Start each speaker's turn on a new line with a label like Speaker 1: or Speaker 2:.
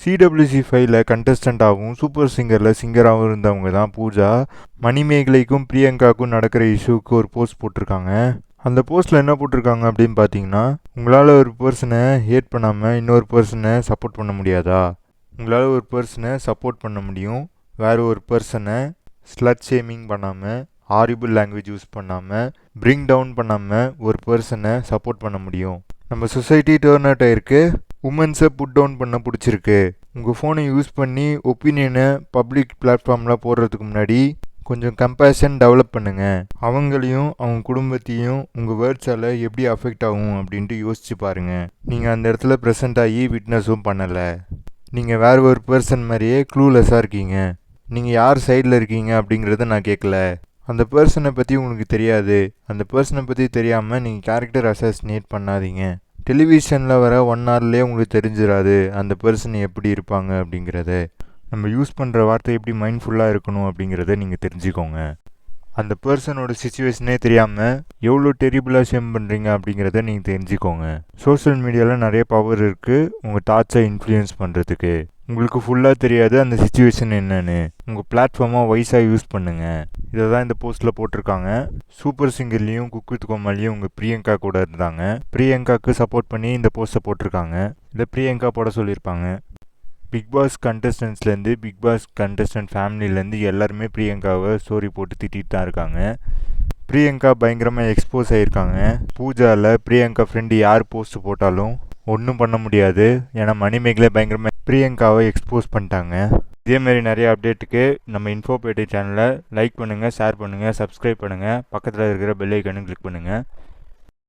Speaker 1: CWC 5ல கண்டஸ்டண்ட்டாகவும் super சிங்கரில் சிங்கராகவும் இருந்தவங்க தான் பூஜா. மணிமேகலைக்கும் பிரியங்காவுக்கும் நடக்கிற இஷ்யூக்கு ஒரு போஸ்ட் போட்டிருக்காங்க. அந்த போஸ்ட்டில் என்ன போட்டிருக்காங்க அப்படின்னு பார்த்தீங்கன்னா, உங்களால் ஒரு பர்சனை ஹேட் பண்ணாமல் இன்னொரு பர்சனை சப்போர்ட் பண்ண முடியாதா? உங்களால் ஒரு பர்சனை சப்போர்ட் பண்ண முடியும், வேறு ஒரு பர்சனை ஸ்லட் ஷேமிங் பண்ணாமல், ஹாரிபிள் லாங்குவேஜ் யூஸ் பண்ணாமல், பிரிங் டவுன் பண்ணாமல் ஒரு பர்சனை சப்போர்ட் பண்ண முடியும். நம்ம சொசைட்டி டர்ன் அவுட் ஆயிருக்கு, உமன்ஸை புட் டவுன் பண்ண பிடிச்சிருக்கு. உங்கள் ஃபோனை யூஸ் பண்ணி ஒப்பீனியனை பப்ளிக் பிளாட்ஃபார்மில் போடுறதுக்கு முன்னாடி கொஞ்சம் கம்பேஷன் டெவலப் பண்ணுங்கள். அவங்களையும் அவங்க குடும்பத்தையும் உங்கள் வேர்ட்ஸால் எப்படி அஃபெக்ட் ஆகும் அப்படின்ட்டு யோசிச்சு பாருங்கள். நீங்கள் அந்த இடத்துல ப்ரெசென்ட் ஆகி விட்னஸும் பண்ணலை. நீங்கள் வேறு ஒரு பர்சன் மாதிரியே க்ளூலெஸ்ஸாக இருக்கீங்க. நீங்கள் யார் சைடில் இருக்கீங்க அப்படிங்கிறத நான் கேட்கல. அந்த பர்சனை பற்றி உங்களுக்கு தெரியாது. அந்த பர்சனை பற்றி தெரியாமல் நீங்கள் கேரக்டர் அசாசினேட் பண்ணாதீங்க. டெலிவிஷனில் வர 1 hourலேயே உங்களுக்கு தெரிஞ்சிடாது அந்த பர்சன் எப்படி இருப்பாங்க அப்படிங்கிறத. நம்ம யூஸ் பண்ணுற வார்த்தை எப்படி மைண்ட்ஃபுல்லாக இருக்கணும் அப்படிங்கிறத நீங்கள் தெரிஞ்சுக்கோங்க. அந்த பர்சனோட சிச்சுவேஷனே தெரியாமல் எவ்வளோ டெரிபிளாக ஷேம் பண்ணுறீங்க அப்படிங்கிறத நீங்கள் தெரிஞ்சுக்கோங்க. சோஷியல் மீடியாவில் நிறைய பவர் இருக்குது உங்கள் தாட்ஸை இன்ஃப்ளூயன்ஸ் பண்ணுறதுக்கு. உங்களுக்கு ஃபுல்லாக தெரியாது அந்த சிச்சுவேஷன் என்னன்னு. உங்கள் பிளாட்ஃபார்மாக வைஸாக யூஸ் பண்ணுங்கள். இதை தான் இந்த போஸ்ட்டில் போட்டிருக்காங்க. சூப்பர் சிங்கர்லேயும் குக் வித் கோமாளியும் உங்கள் பிரியங்கா கூட இருந்தாங்க. பிரியங்காவுக்கு சப்போர்ட் பண்ணி இந்த போஸ்ட்டை போட்டிருக்காங்க. இதை பிரியங்கா போட சொல்லியிருப்பாங்க. பிக் பாஸ் கண்டஸ்டன்ட்ஸ்லேருந்து பிக் பாஸ் கண்டஸ்டன்ட் ஃபேமிலியிலேருந்து எல்லாருமே பிரியங்காவை ஸ்டோரி போட்டு திட்டிகிட்டு தான் இருக்காங்க. பிரியங்கா பயங்கரமாக எக்ஸ்போஸ் ஆகியிருக்காங்க. பூஜாவில் பிரியங்கா ஃப்ரெண்டு யார் போஸ்ட் போட்டாலும் ஒன்றும் பண்ண முடியாது. ஏன்னா மணிமேகலை பயங்கரமாக பிரியங்காவை எக்ஸ்போஸ் பண்ணிட்டாங்க. இதேமாரி நிறைய அப்டேட்டுக்கு நம்ம இன்ஃபோபேட்டை சேனலை லைக் பண்ணுங்கள், ஷேர் பண்ணுங்கள், சப்ஸ்கிரைப் பண்ணுங்கள், பக்கத்தில் இருக்கிற பெல் ஐக்கானும் கிளிக் பண்ணுங்கள்.